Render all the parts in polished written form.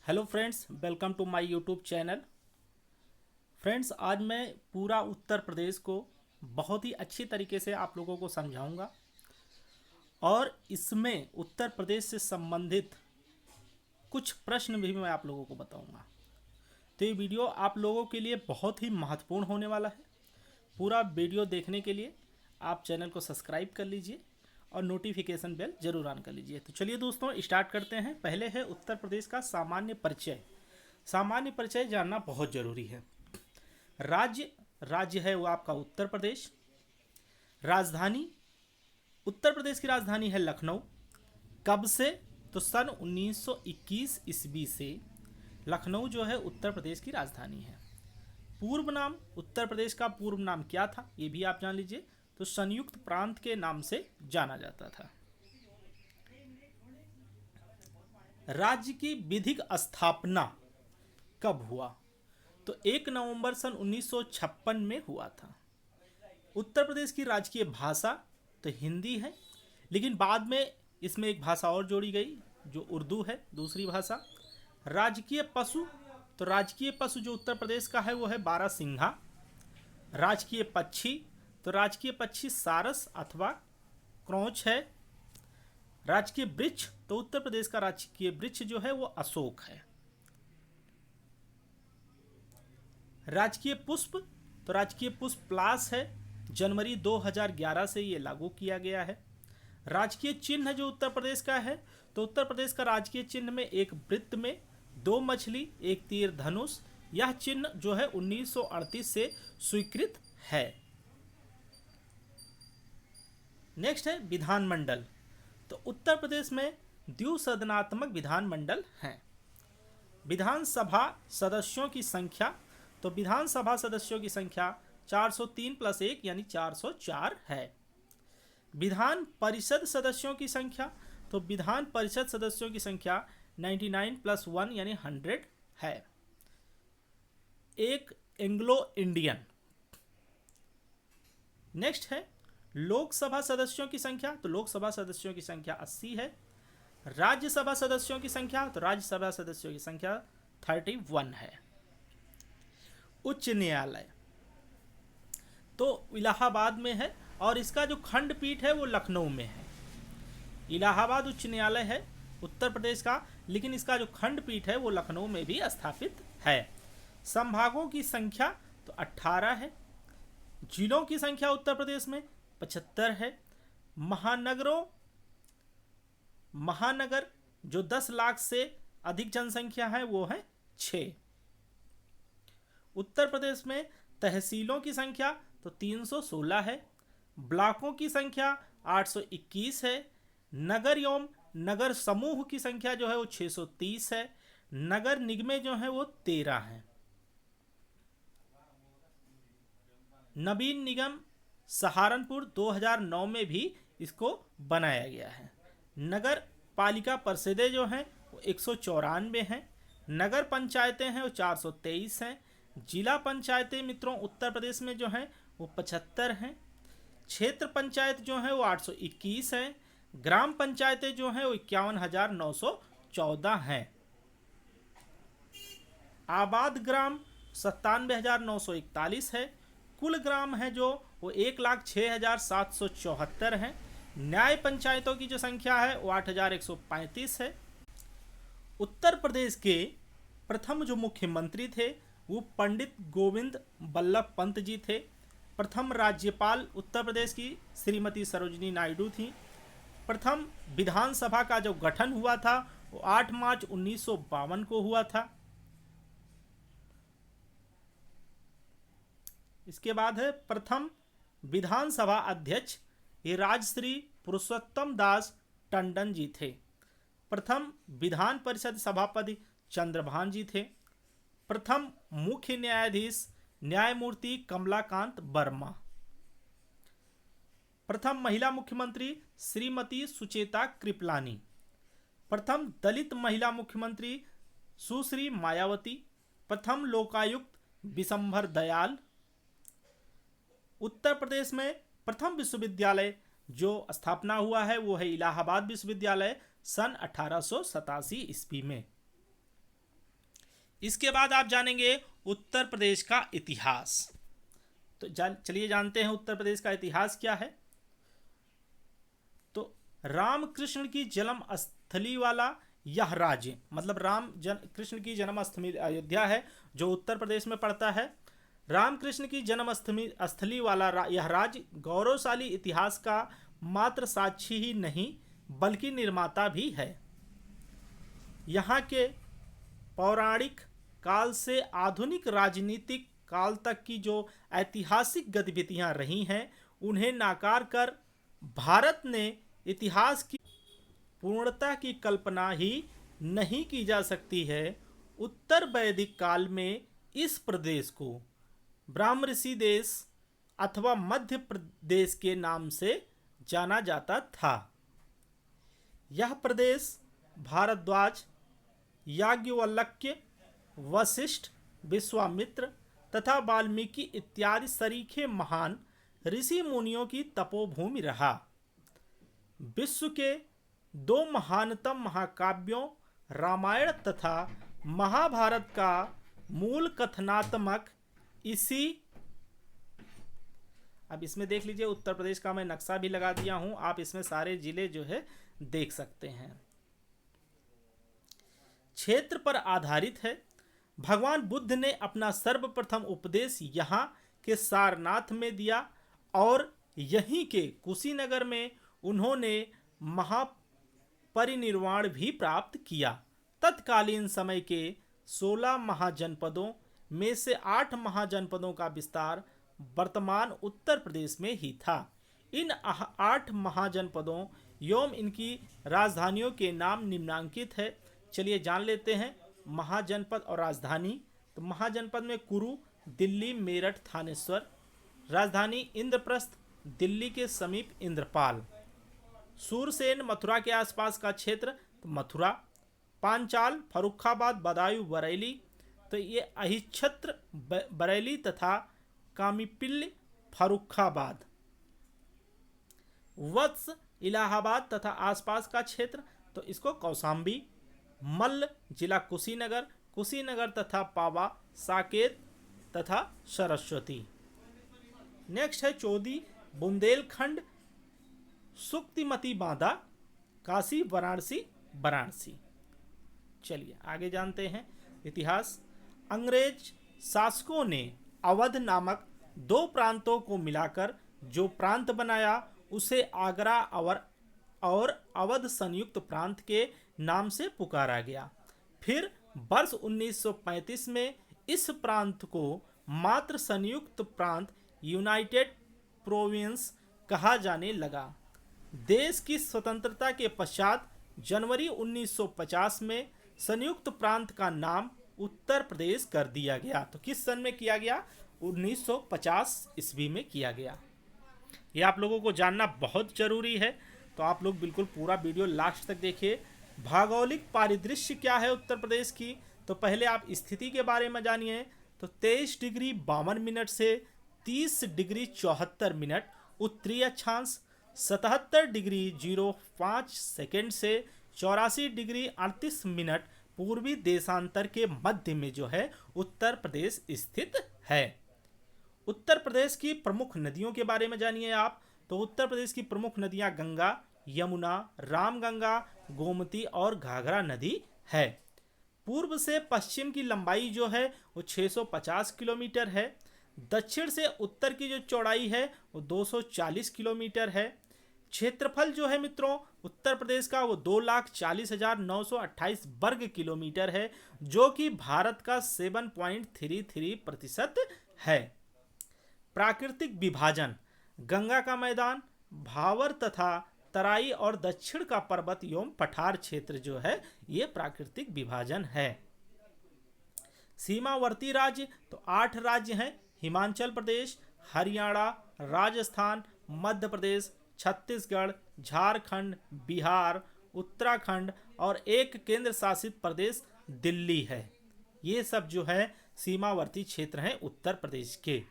Hello friends, welcome to my YouTube channel. Friends, आज मैं पूरा उत्तर प्रदेश को बहुत ही अच्छी तरीके से आप लोगों को समझाऊंगा और इसमें उत्तर प्रदेश से संबंधित कुछ प्रश्न भी मैं आप लोगों को बताऊंगा। तो ये वीडियो आप लोगों के लिए बहुत ही महत्वपूर्ण होने वाला है। पूरा वीडियो देखने के लिए आप चैनल को सब्सक्राइब कर लीजिए और नोटिफिकेशन बेल जरूर ऑन कर लीजिए। तो चलिए दोस्तों, स्टार्ट करते हैं। पहले है उत्तर प्रदेश का सामान्य परिचय। सामान्य परिचय जानना बहुत ज़रूरी है। राज्य राज्य है वो आपका उत्तर प्रदेश। राजधानी, उत्तर प्रदेश की राजधानी है लखनऊ। कब से? तो सन 1921 ईस्वी से लखनऊ जो है उत्तर प्रदेश की राजधानी है। पूर्व नाम, उत्तर प्रदेश का पूर्व नाम क्या था ये भी आप जान लीजिए। तो संयुक्त प्रांत के नाम से जाना जाता था। राज्य की विधिक स्थापना कब हुआ? तो 1 नवंबर सन 1956 में हुआ था। उत्तर प्रदेश की राजकीय भाषा तो हिंदी है, लेकिन बाद में इसमें एक भाषा और जोड़ी गई जो उर्दू है, दूसरी भाषा। राजकीय पशु, तो राजकीय पशु जो उत्तर प्रदेश का है वो है बारहसिंघा। राजकीय पक्षी, तो राजकीय पक्षी सारस अथवा क्रोंच है। राजकीय वृक्ष, तो उत्तर प्रदेश का राजकीय वृक्ष जो है वो अशोक है। राजकीय पुष्प, तो राजकीय पुष्प पलाश है। जनवरी 2011 से ये लागू किया गया है। राजकीय चिन्ह जो उत्तर प्रदेश का है, तो उत्तर प्रदेश का राजकीय चिन्ह में एक वृत्त में 2 मछली, एक तीर धनुष। यह चिन्ह जो है 1938 से स्वीकृत है। नेक्स्ट है विधानमंडल। तो उत्तर प्रदेश में द्विसदनात्मक विधानमंडल हैं। विधानसभा सदस्यों की संख्या, तो विधानसभा सदस्यों की संख्या 403 + 1 यानी 404 है। विधान परिषद सदस्यों की संख्या, तो विधान परिषद सदस्यों की संख्या 99 + 1 यानी 100 है। एक एंग्लो इंडियन। नेक्स्ट है लोकसभा सदस्यों की संख्या, तो लोकसभा सदस्यों की संख्या 80 है। राज्यसभा सदस्यों की संख्या, तो राज्यसभा सदस्यों की संख्या 31 है। उच्च न्यायालय तो इलाहाबाद में है और इसका जो खंडपीठ है वो लखनऊ में है। इलाहाबाद उच्च न्यायालय है उत्तर प्रदेश का, लेकिन इसका जो खंडपीठ है वो लखनऊ में भी स्थापित है। संभागों की संख्या तो 18 है। जिलों की संख्या उत्तर प्रदेश में 75 है। महानगर जो 10 लाख से अधिक जनसंख्या है वो है 6। उत्तर प्रदेश में तहसीलों की संख्या तो 316 है। ब्लॉकों की संख्या 821 है। नगर एवं नगर समूह की संख्या जो है वो 630 है। नगर निगमें जो है वो 13 हैं। नवीन निगम सहारनपुर 2009 में भी इसको बनाया गया है। नगर पालिका परिषदें जो हैं वो 194 हैं। नगर पंचायतें हैं वो 423 हैं। जिला पंचायतें मित्रों उत्तर प्रदेश में जो हैं वो 75 हैं। क्षेत्र पंचायत जो है वो 821 हैं। ग्राम पंचायतें जो हैं वो 51,914 हैं। आबाद ग्राम 97,941 है। कुल ग्राम है जो वो 1,06,774 हैं। न्याय पंचायतों की जो संख्या है वो 8,135 है। उत्तर प्रदेश के प्रथम जो मुख्यमंत्री थे वो पंडित गोविंद बल्लभ पंत जी थे। प्रथम राज्यपाल उत्तर प्रदेश की श्रीमती सरोजिनी नायडू थी। प्रथम विधानसभा का जो गठन हुआ था वो 8 मार्च 1952 को हुआ था। इसके बाद है प्रथम विधानसभा अध्यक्ष, ये राजश्री पुरुषोत्तम दास टंडन जी थे। प्रथम विधान परिषद सभापति चंद्रभान जी थे। प्रथम मुख्य न्यायाधीश न्यायमूर्ति कमलाकांत वर्मा। प्रथम महिला मुख्यमंत्री श्रीमती सुचेता कृपलानी। प्रथम दलित महिला मुख्यमंत्री सुश्री मायावती। प्रथम लोकायुक्त विशंभर दयाल। उत्तर प्रदेश में प्रथम विश्वविद्यालय जो स्थापना हुआ है वो है इलाहाबाद विश्वविद्यालय सन 1887 ईस्वी में। इसके बाद आप जानेंगे उत्तर प्रदेश का इतिहास। तो चलिए जानते हैं उत्तर प्रदेश का इतिहास क्या है। तो रामकृष्ण की जन्म स्थली वाला यह राज्य, मतलब कृष्ण की जन्मस्थली अयोध्या है जो उत्तर प्रदेश में पड़ता है। रामकृष्ण की जन्मस्थली वाला यह राज्य गौरवशाली इतिहास का मात्र साक्षी ही नहीं बल्कि निर्माता भी है। यहाँ के पौराणिक काल से आधुनिक राजनीतिक काल तक की जो ऐतिहासिक गतिविधियां रही हैं उन्हें नाकार कर भारत ने इतिहास की पूर्णता की कल्पना ही नहीं की जा सकती है। उत्तर वैदिक काल में इस प्रदेश को ब्राह्मऋषि देश अथवा मध्य प्रदेश के नाम से जाना जाता था। यह प्रदेश भारद्वाज, याज्ञवल्क्य, वशिष्ठ, विश्वामित्र तथा वाल्मीकि इत्यादि सरीखे महान ऋषि मुनियों की तपोभूमि रहा। विश्व के दो महानतम महाकाव्यों रामायण तथा महाभारत का मूल कथनात्मक इसी, अब इसमें देख लीजिए उत्तर प्रदेश का मैं नक्शा भी लगा दिया हूं, आप इसमें सारे जिले जो है देख सकते हैं, क्षेत्र पर आधारित है। भगवान बुद्ध ने अपना सर्वप्रथम उपदेश यहाँ के सारनाथ में दिया और यहीं के कुशीनगर में उन्होंने महापरिनिर्वाण भी प्राप्त किया। तत्कालीन समय के 16 महाजनपदों में से 8 महाजनपदों का विस्तार वर्तमान उत्तर प्रदेश में ही था। इन 8 महाजनपदों एवं इनकी राजधानियों के नाम निम्नांकित है। चलिए जान लेते हैं महाजनपद और राजधानी। तो महाजनपद में कुरु, दिल्ली, मेरठ, थानेश्वर। राजधानी इंद्रप्रस्थ, दिल्ली के समीप इंद्रपाल। सूरसेन, मथुरा के आसपास का क्षेत्र, तो मथुरा। पांचाल, फर्रुखाबाद, बदायूं, बरेली, तो ये अहिच्छत्र, बरेली तथा कामीपिल्ली, फर्रुखाबाद। वत्स, इलाहाबाद तथा आसपास का क्षेत्र, तो इसको कौशाम्बी। मल्ल, जिला कुशीनगर, कुशीनगर तथा पावा, साकेत तथा सरस्वती। नेक्स्ट है चौदी, बुंदेलखंड, सुक्तिमती बांदा, काशी, वाराणसी, वाराणसी। चलिए आगे जानते हैं इतिहास। अंग्रेज शासकों ने अवध नामक 2 प्रांतों को मिलाकर जो प्रांत बनाया उसे आगरा और अवध संयुक्त प्रांत के नाम से पुकारा गया। फिर वर्ष 1935 में इस प्रांत को मात्र संयुक्त प्रांत यूनाइटेड प्रोविंस कहा जाने लगा। देश की स्वतंत्रता के पश्चात जनवरी 1950 में संयुक्त प्रांत का नाम उत्तर प्रदेश कर दिया गया। तो किस सन में किया गया? 1950 ईस्वी में किया गया। ये आप लोगों को जानना बहुत जरूरी है, तो आप लोग बिल्कुल पूरा वीडियो लास्ट तक देखिए। भौगोलिक परिदृश्य क्या है उत्तर प्रदेश की? तो पहले आप स्थिति के बारे में जानिए। तो 23 डिग्री 52 मिनट से 30 डिग्री 74 मिनट उत्तरी अक्षांश, 77 डिग्री 05 सेकेंड से 84 डिग्री 38 मिनट पूर्वी देशांतर के मध्य में जो है उत्तर प्रदेश स्थित है। उत्तर प्रदेश की प्रमुख नदियों के बारे में जानिए आप। तो उत्तर प्रदेश की प्रमुख नदियां गंगा, यमुना, रामगंगा, गोमती और घाघरा नदी है। पूर्व से पश्चिम की लंबाई जो है वो 650 किलोमीटर है। दक्षिण से उत्तर की जो चौड़ाई है वो 240 किलोमीटर है। क्षेत्रफल जो है मित्रों उत्तर प्रदेश का वो 2,40,928 वर्ग किलोमीटर है, जो कि भारत का 7.33% है। प्राकृतिक विभाजन: गंगा का मैदान, भावर तथा तराई और दक्षिण का पर्वत एवं पठार क्षेत्र जो है ये प्राकृतिक विभाजन है। सीमावर्ती राज्य: तो 8 राज्य हैं: हिमाचल प्रदेश, हरियाणा, राजस्थान, मध्य प्रदेश, छत्तीसगढ़, झारखंड, बिहार, उत्तराखंड और एक केंद्र शासित प्रदेश दिल्ली है। ये सब जो है सीमावर्ती क्षेत्र हैं उत्तर प्रदेश के।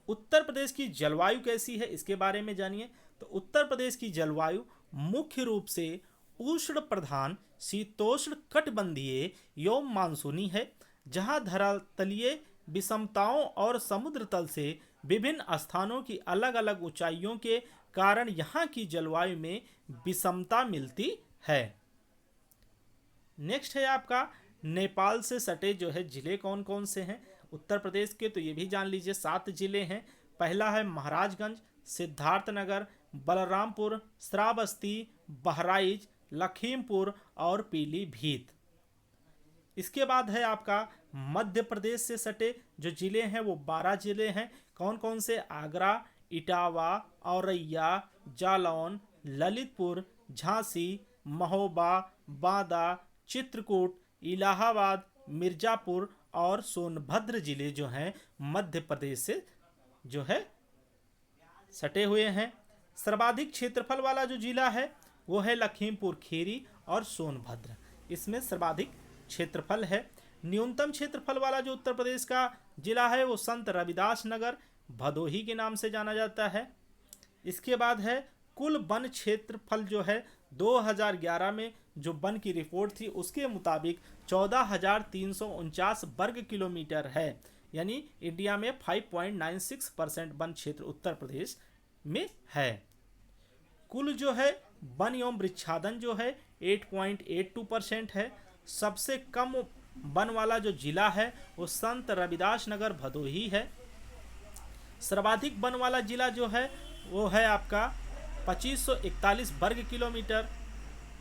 उत्तर प्रदेश की जलवायु कैसी है इसके बारे में जानिए। तो उत्तर प्रदेश की जलवायु मुख्य रूप से उष्ण प्रधान शीतोष्ण कटिबंधीय एवं मानसूनी है। जहां धरातलीय विषमताओं और समुद्र तल से विभिन्न स्थानों की अलग अलग ऊंचाइयों के कारण यहाँ की जलवायु में विषमता मिलती है। नेक्स्ट है आपका नेपाल से सटे जो है जिले कौन कौन से हैं उत्तर प्रदेश के, तो ये भी जान लीजिए 7 जिले हैं। पहला है महाराजगंज, सिद्धार्थनगर, बलरामपुर, श्रावस्ती, बहराइच, लखीमपुर और पीलीभीत। इसके बाद है आपका मध्य प्रदेश से सटे जो जिले हैं वो 12 जिले हैं। कौन कौन से? आगरा, इटावा, औरैया, जालौन, ललितपुर, झांसी, महोबा, बांदा, चित्रकूट, इलाहाबाद, मिर्जापुर और सोनभद्र जिले जो हैं मध्य प्रदेश से जो है सटे हुए हैं। सर्वाधिक क्षेत्रफल वाला जो जिला है वो है लखीमपुर खीरी और सोनभद्र, इसमें सर्वाधिक क्षेत्रफल है। न्यूनतम क्षेत्रफल वाला जो उत्तर प्रदेश का जिला है वो संत रविदास नगर भदोही के नाम से जाना जाता है। इसके बाद है कुल वन क्षेत्रफल जो है 2011 में जो वन की रिपोर्ट थी उसके मुताबिक 14,349 वर्ग किलोमीटर है, यानी इंडिया में 5.96% वन क्षेत्र उत्तर प्रदेश में है। कुल जो है वन एवं वृक्षादन जो है 8.82% है। सबसे कम वन वाला जो जिला है वो संत रविदास नगर भदोही है। सर्वाधिक वन वाला जिला जो है वो है आपका 2541 वर्ग किलोमीटर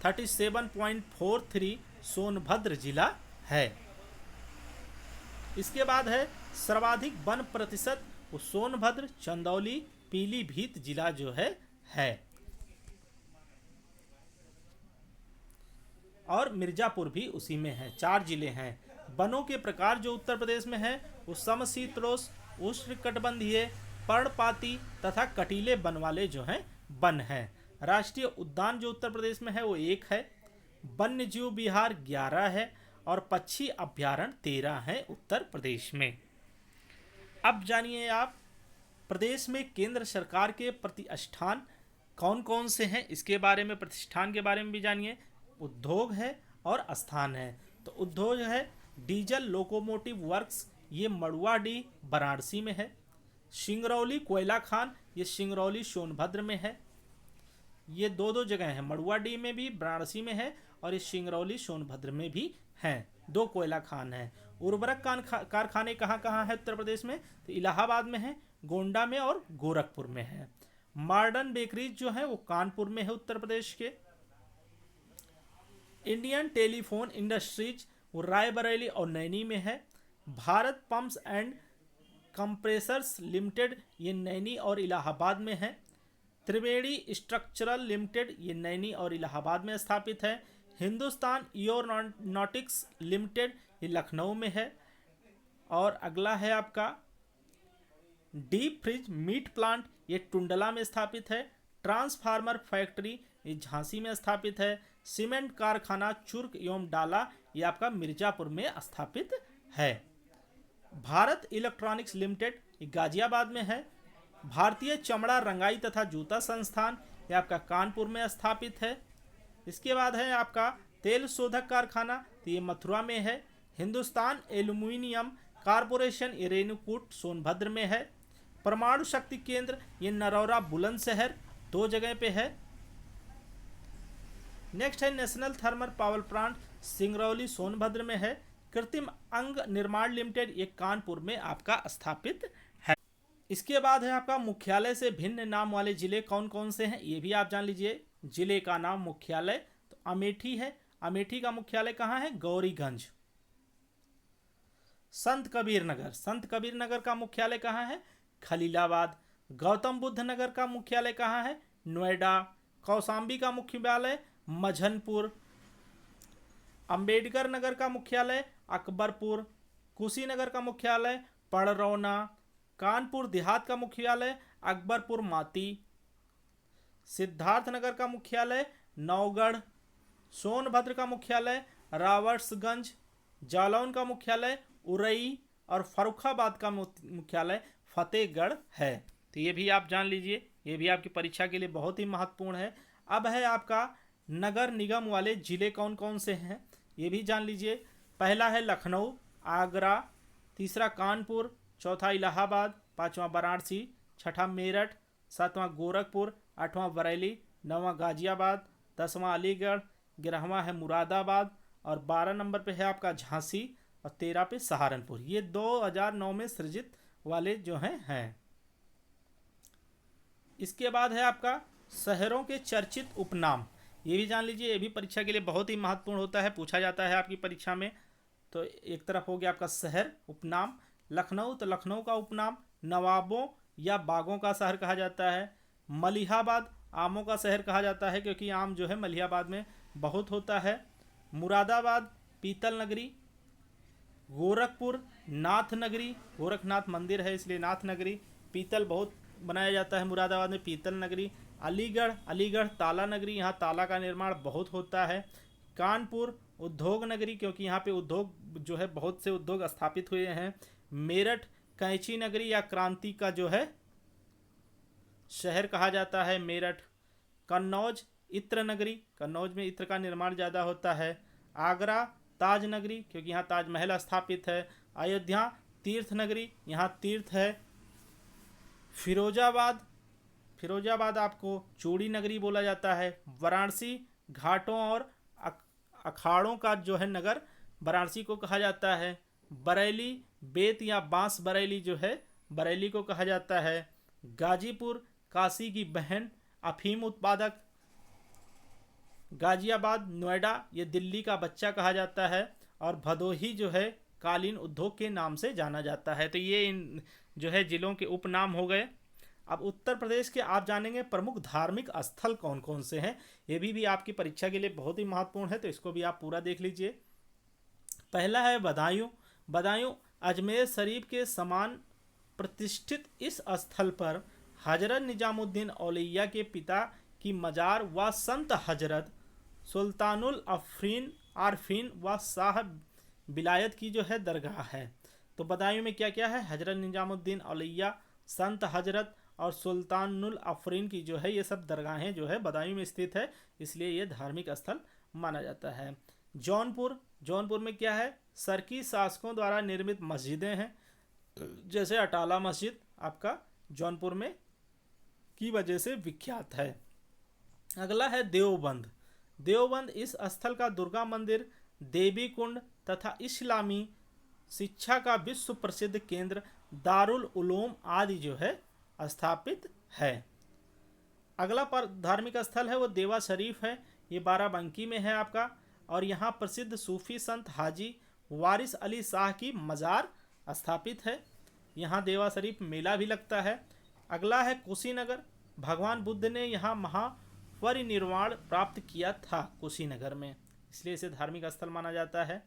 37.43 सोनभद्र जिला है। इसके बाद है सर्वाधिक वन प्रतिशत वो सोनभद्र, चंदौली, पीलीभीत जिला जो है और मिर्जापुर भी उसी में है। 4 जिले हैं। वनों के प्रकार जो उत्तर प्रदेश में है वो समशीतोष्ण, उष्णकटिबंधीय, पर्णपाती तथा कटीले वन वाले जो हैं वन हैं। राष्ट्रीय उद्यान जो उत्तर प्रदेश में है वो 1 है। वन्य जीव विहार 11 है और पक्षी अभ्यारण्य 13 हैं उत्तर प्रदेश में। अब जानिए आप प्रदेश में केंद्र सरकार के प्रतिष्ठान कौन कौन से हैं, इसके बारे में, प्रतिष्ठान के बारे में भी जानिए। उद्योग है और स्थान है। तो उद्योग है डीजल लोकोमोटिव वर्क्स, ये मड़ुआडीह वाराणसी में है। सिंगरौली कोयला खान, ये सिंगरौली सोनभद्र में है। ये दो जगह हैं, मड़ुआडीह में भी वाराणसी में है और ये सिंगरौली सोनभद्र में भी हैं। 2 कोयला खान हैं। उर्वरक कारखाने कहाँ कहाँ है उत्तर प्रदेश में? तो इलाहाबाद में है, गोंडा में और गोरखपुर में है। मॉडर्न बेकरीज जो है वो कानपुर में है उत्तर प्रदेश के। इंडियन टेलीफोन इंडस्ट्रीज वो रायबरेली और नैनी में है। Bharat pumps and compressors limited ये नैनी और इलाहाबाद में है। त्रिवेणी स्ट्रक्चरल लिमिटेड ये नैनी और इलाहाबाद में स्थापित है। हिंदुस्तान एरोनॉटिक्स लिमिटेड ये लखनऊ में है। और अगला है आपका डीप फ्रिज मीट प्लांट, ये टुंडला में स्थापित है। ट्रांसफार्मर फैक्ट्री ये झांसी में स्थापित है। सीमेंट कारखाना चुर्क एवं डाला ये आपका मिर्जापुर में स्थापित है। भारत इलेक्ट्रॉनिक्स लिमिटेड ये गाजियाबाद में है। भारतीय चमड़ा रंगाई तथा जूता संस्थान ये आपका कानपुर में स्थापित है। इसके बाद है आपका तेल शोधक कारखाना, तो ये मथुरा में है। हिंदुस्तान एल्यूमिनियम कारपोरेशन ये रेणुकूट सोनभद्र में है। परमाणु शक्ति केंद्र ये नरौरा बुलंदशहर 2 जगह पे है। नेक्स्ट है national thermal power plant Singrauli Sonbhadra में है। कृत्रिम अंग निर्माण लिमिटेड ये कानपुर में आपका स्थापित है। इसके बाद है आपका मुख्यालय से भिन्न नाम वाले जिले कौन कौन से हैं, ये भी आप जान लीजिए। जिले का नाम मुख्यालय तो अमेठी है। अमेठी का मुख्यालय कहाँ है? गौरीगंज। संत कबीर नगर का मुख्यालय कहाँ है? खलीलाबाद। गौतम बुद्ध नगर का मुख्यालय कहाँ है? नोएडा। कौशाम्बी का मुख्यालय मझनपुर। अंबेडकर नगर का मुख्यालय अकबरपुर। कुशीनगर का मुख्यालय पड़रौना। कानपुर देहात का मुख्यालय अकबरपुर माती। सिद्धार्थनगर का मुख्यालय नौगढ़। सोनभद्र का मुख्यालय रावर्ट्सगंज। जालौन का मुख्यालय उरई और फर्रुखाबाद का मुख्यालय फतेहगढ़ है। तो ये भी आप जान लीजिए, ये भी आपकी परीक्षा के लिए बहुत ही महत्वपूर्ण है। अब है आपका नगर निगम वाले जिले कौन कौन से हैं, ये भी जान लीजिए। पहला है लखनऊ, आगरा, तीसरा कानपुर, चौथा इलाहाबाद, पांचवा वाराणसी, छठा मेरठ, सातवां गोरखपुर, आठवां बरेली, नौवां गाजियाबाद, 10वां अलीगढ़, 11वां है मुरादाबाद और 12 नंबर पे है आपका झांसी और 13 पे सहारनपुर। ये 2009 में सृजित वाले जो हैं। इसके बाद है आपका शहरों के चर्चित उपनाम। ये भी जान लीजिए, ये भी परीक्षा के लिए बहुत ही महत्वपूर्ण होता है, पूछा जाता है आपकी परीक्षा में। तो एक तरफ हो गया आपका शहर उपनाम। लखनऊ, तो लखनऊ का उपनाम नवाबों या बागों का शहर कहा जाता है। मलिहाबाद आमों का शहर कहा जाता है क्योंकि आम जो है मलिहाबाद में बहुत होता है। मुरादाबाद पीतल नगरी। गोरखपुर नाथ नगरी, गोरखनाथ मंदिर है इसलिए नाथ नगरी। पीतल बहुत बनाया जाता है मुरादाबाद में, पीतल नगरी। अलीगढ़ ताला नगरी, यहाँ ताला का निर्माण बहुत होता है। कानपुर उद्योग नगरी क्योंकि यहाँ पे उद्योग जो है बहुत से उद्योग स्थापित हुए हैं। मेरठ कैंची नगरी या क्रांति का जो है शहर कहा जाता है मेरठ। कन्नौज इत्र नगरी, कन्नौज में इत्र का निर्माण ज़्यादा होता है। आगरा ताज नगरी क्योंकि यहाँ ताजमहल स्थापित है। अयोध्या तीर्थ नगरी, यहाँ तीर्थ है। फिरोजाबाद आपको चूड़ी नगरी बोला जाता है। वाराणसी घाटों और अखाड़ों का जो है नगर वाराणसी को कहा जाता है। बरेली बेत या बांस बरेली जो है बरेली को कहा जाता है। गाजीपुर काशी की बहन अफीम उत्पादक। गाजियाबाद नोएडा ये दिल्ली का बच्चा कहा जाता है। और भदोही जो है कालीन उद्योग के नाम से जाना जाता है। तो ये इन जो है जिलों के उपनाम हो गए। अब उत्तर प्रदेश के आप जानेंगे प्रमुख धार्मिक स्थल कौन कौन से हैं। ये भी आपकी परीक्षा के लिए बहुत ही महत्वपूर्ण है, तो इसको भी आप पूरा देख लीजिए। पहला है बदायूं। बदायूं अजमेर शरीफ के समान प्रतिष्ठित इस स्थल पर हजरत निजामुद्दीन औलिया के पिता की मजार व संत हजरत सुल्तानुल आरफीन व साहब विलायत की जो है दरगाह है। तो बदायूं में क्या क्या है, हजरत निजामुद्दीन औलिया, संत हजरत और सुल्तानुल आफरीन की जो है ये सब दरगाहें जो है बदायूं में स्थित है, इसलिए ये धार्मिक स्थल माना जाता है। जौनपुर में क्या है, सरकी शासकों द्वारा निर्मित मस्जिदें हैं, जैसे अटाला मस्जिद आपका जौनपुर में की वजह से विख्यात है। अगला है देवबंद इस स्थल का दुर्गा मंदिर, देवी कुंड तथा इस्लामी शिक्षा का विश्व प्रसिद्ध केंद्र दारुल उलूम आदि जो है स्थापित है। अगला पर धार्मिक स्थल है वो देवा शरीफ है, ये बाराबंकी में है आपका। और यहाँ प्रसिद्ध सूफी संत हाजी वारिस अली शाह की मज़ार स्थापित है। यहाँ देवा शरीफ मेला भी लगता है। अगला है कुशीनगर। भगवान बुद्ध ने यहाँ महापरिनिर्वाण प्राप्त किया था कुशीनगर में, इसलिए इसे धार्मिक स्थल माना जाता है।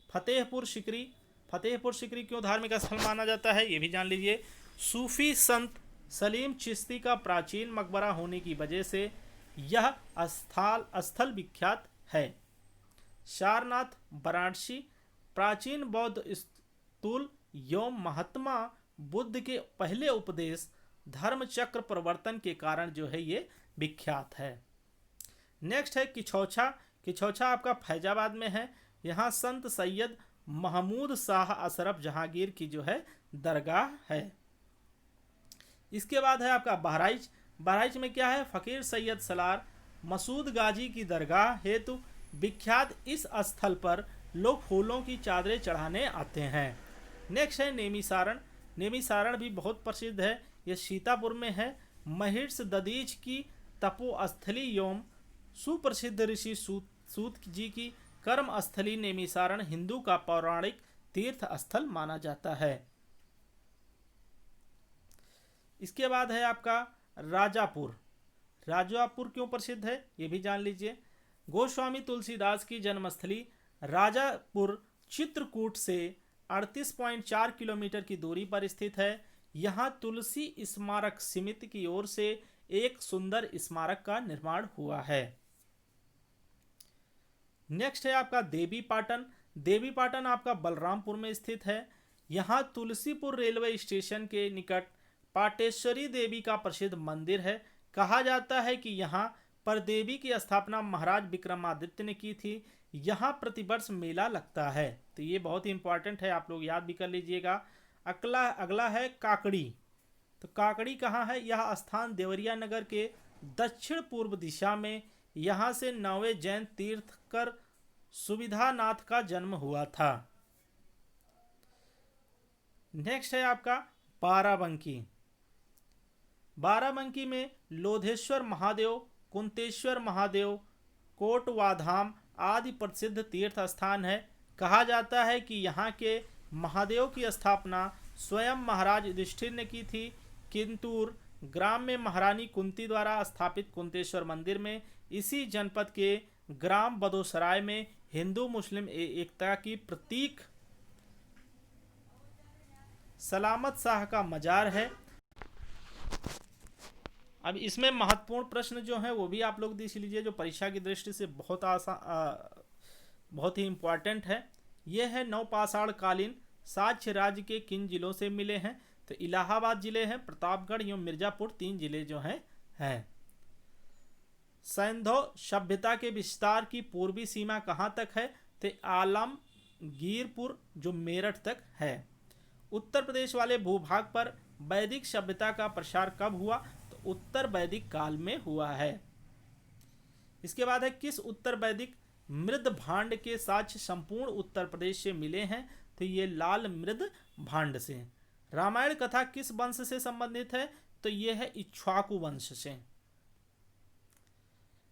फतेहपुर सिकरी क्यों धार्मिक स्थल माना जाता है ये भी जान लीजिए। सूफी संत सलीम चिश्ती का प्राचीन मकबरा होने की वजह से यह स्थल विख्यात है। सारनाथ वाराणसी प्राचीन बौद्ध स्थूल एवं महात्मा बुद्ध के पहले उपदेश धर्म चक्र प्रवर्तन के कारण जो है ये विख्यात है। नेक्स्ट है किछौछा आपका फैजाबाद में है। यहाँ संत सैयद महमूद शाह अशरफ जहांगीर की जो है दरगाह है। इसके बाद है आपका बहराइच में क्या है, फ़कीर सैयद सलार मसूद गाजी की दरगाह हेतु विख्यात इस स्थल पर लोग फूलों की चादरें चढ़ाने आते हैं। नेक्स्ट है नेमिसारण भी बहुत प्रसिद्ध है, यह सीतापुर में है। महिर्ष दधीच की तपोस्थली एवं सुप्रसिद्ध ऋषि सूत जी की कर्म स्थली नेमिसारण हिंदू का पौराणिक तीर्थ स्थल माना जाता है। इसके बाद है आपका राजापुर क्यों प्रसिद्ध है ये भी जान लीजिए। गोस्वामी तुलसीदास की जन्मस्थली राजापुर चित्रकूट से 38.4 किलोमीटर की दूरी पर स्थित है। यहाँ तुलसी स्मारक समिति की ओर से एक सुंदर स्मारक का निर्माण हुआ है। नेक्स्ट है आपका देवीपाटन आपका बलरामपुर में स्थित है। यहाँ तुलसीपुर रेलवे स्टेशन के निकट पाटेश्वरी देवी का प्रसिद्ध मंदिर है। कहा जाता है कि यहाँ पर देवी की स्थापना महाराज विक्रमादित्य ने की थी। यहाँ प्रतिवर्ष मेला लगता है। तो ये बहुत ही इंपॉर्टेंट है, आप लोग याद भी कर लीजिएगा। अगला है काकड़ी। तो काकड़ी कहाँ है? यह स्थान देवरिया नगर के दक्षिण पूर्व दिशा में, यहाँ से 9वें जैन तीर्थकर सुविधानाथ का जन्म हुआ था। नेक्स्ट है आपका बाराबंकी। बाराबंकी में लोधेश्वर महादेव, कुंतेश्वर महादेव, कोटवाधाम आदि प्रसिद्ध तीर्थ स्थान है। कहा जाता है कि यहाँ के महादेव की स्थापना स्वयं महाराज युधिष्ठिर ने की थी। किंतूर ग्राम में महारानी कुंती द्वारा स्थापित कुंतेश्वर मंदिर में इसी जनपद के ग्राम बदोसराय में हिंदू मुस्लिम एकता की प्रतीक सलामत शाह का मजार है। अब इसमें महत्वपूर्ण प्रश्न जो है वो भी आप लोग देख लीजिए, जो परीक्षा की दृष्टि से बहुत ही इम्पोर्टेंट है। यह है नवपाषाण कालीन साक्ष्य राज्य के किन जिलों से मिले हैं? तो इलाहाबाद जिले हैं, प्रतापगढ़ एवं मिर्जापुर 3 जिले जो हैं। सैंधव सभ्यता के विस्तार की पूर्वी सीमा कहाँ तक है? तो आलमगीरपुर जो मेरठ तक है। उत्तर प्रदेश वाले भूभाग पर वैदिक सभ्यता का प्रसार कब हुआ? तो उत्तर वैदिक काल में हुआ है। इसके बाद है किस उत्तर वैदिक मृद भांड के साक्ष्य संपूर्ण उत्तर प्रदेश से मिले हैं? तो ये लाल मृद भांड से। रामायण कथा किस वंश से संबंधित है? तो ये है इक्ष्वाकु वंश से।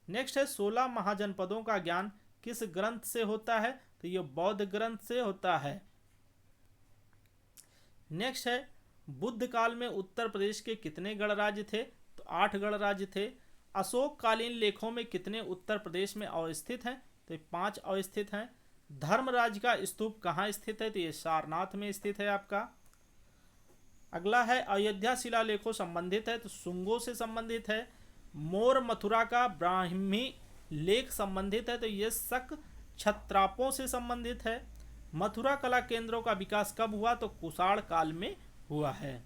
नेक्स्ट है 16 महाजनपदों का ज्ञान किस ग्रंथ से होता है? तो ये बौद्ध ग्रंथ से होता है। नेक्स्ट है बुद्ध काल में उत्तर प्रदेश के कितने गणराज्य थे? तो 8 गणराज्य थे। अशोक कालीन लेखों में कितने उत्तर प्रदेश में अवस्थित हैं? तो 5 अवस्थित हैं। धर्मराज का स्तूप कहाँ स्थित है? तो ये सारनाथ में स्थित है आपका। अगला है अयोध्या शिलालेखों संबंधित है, तो शुंगों से संबंधित है। मोर मथुरा का ब्राह्मी लेख संबंधित है, तो ये शक क्षत्रापों से संबंधित है। मथुरा कला केंद्रों का विकास कब हुआ? तो कुषाण काल में हुआ है।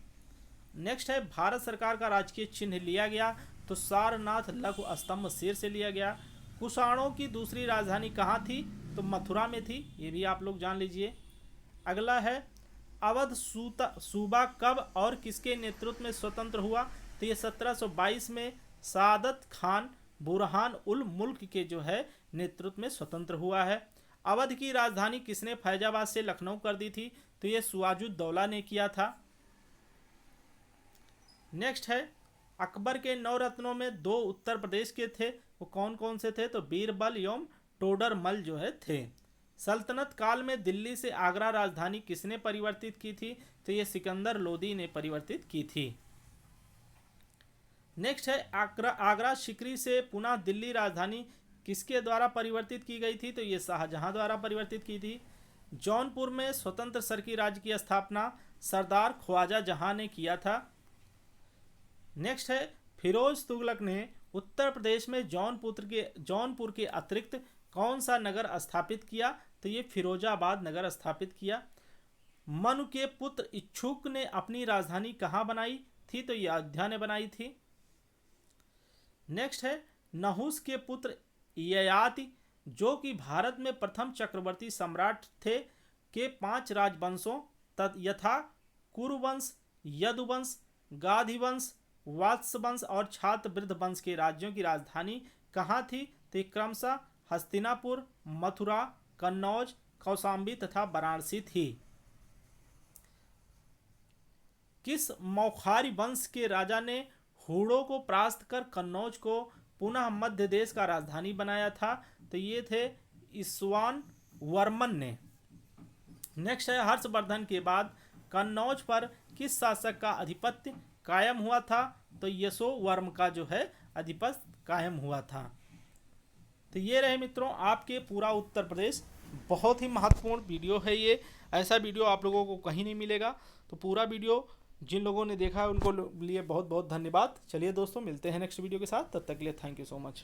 नेक्स्ट है भारत सरकार का राजकीय चिन्ह लिया गया, तो सारनाथ लघु स्तंभ सिर से लिया गया। कुषाणों की दूसरी राजधानी कहाँ थी? तो मथुरा में थी, ये भी आप लोग जान लीजिए। अगला है अवध सूबा कब और किसके नेतृत्व में स्वतंत्र हुआ? तो ये 1722 में सादत खान बुरहान उल मुल्क के जो है नेतृत्व में स्वतंत्र हुआ है। अवध की राजधानी किसने फैजाबाद से लखनऊ कर दी थी? तो ये सुवाजुद्दौला ने किया था। नेक्स्ट है अकबर के 9 रत्नों में 2 उत्तर प्रदेश के थे, वो कौन कौन से थे? तो बीरबल एवं टोडरमल जो है थे। सल्तनत काल में दिल्ली से आगरा राजधानी किसने परिवर्तित की थी? तो ये सिकंदर लोदी ने परिवर्तित की थी। नेक्स्ट है आगरा सिकरी से पुनः दिल्ली राजधानी किसके द्वारा परिवर्तित की गई थी? तो ये शाहजहां द्वारा परिवर्तित की थी। जौनपुर में स्वतंत्र सरकी राज्य की स्थापना सरदार ख्वाजा जहां ने किया था। नेक्स्ट है फिरोज तुगलक ने उत्तर प्रदेश में जौनपुर के अतिरिक्त कौन सा नगर स्थापित किया? तो ये फिरोजाबाद नगर स्थापित किया। मनु के पुत्र इच्छुक ने अपनी राजधानी कहाँ बनाई थी? तो ये अयोध्या ने बनाई थी। नेक्स्ट है नहुस के पुत्र ययाति जो कि भारत में प्रथम चक्रवर्ती सम्राट थे के 5 राजवंशों यथा कुरुवंश, यदुवंश, गाधिवंश, वात्सवंश और छात्रवृद्ध वंश के राज्यों की राजधानी कहाँ थी? तो क्रमशः हस्तिनापुर, मथुरा, कन्नौज, कौशाम्बी तथा वाराणसी थी। किस मौखारी वंश के राजा ने हूणों को परास्त कर कन्नौज को पुनः मध्य देश का राजधानी बनाया था? तो ये थे ईशान वर्मन ने। नेक्स्ट है हर्षवर्धन के बाद कन्नौज पर किस शासक का आधिपत्य कायम हुआ था? तो यशोवर्म का जो है आधिपत्य कायम हुआ था। तो ये रहे मित्रों आपके पूरा उत्तर प्रदेश। बहुत ही महत्वपूर्ण वीडियो है ये, ऐसा वीडियो आप लोगों को कहीं नहीं मिलेगा। तो पूरा वीडियो जिन लोगों ने देखा है उनको लिए बहुत बहुत धन्यवाद। चलिए दोस्तों मिलते हैं नेक्स्ट वीडियो के साथ, तब तक के लिए थैंक यू सो मच।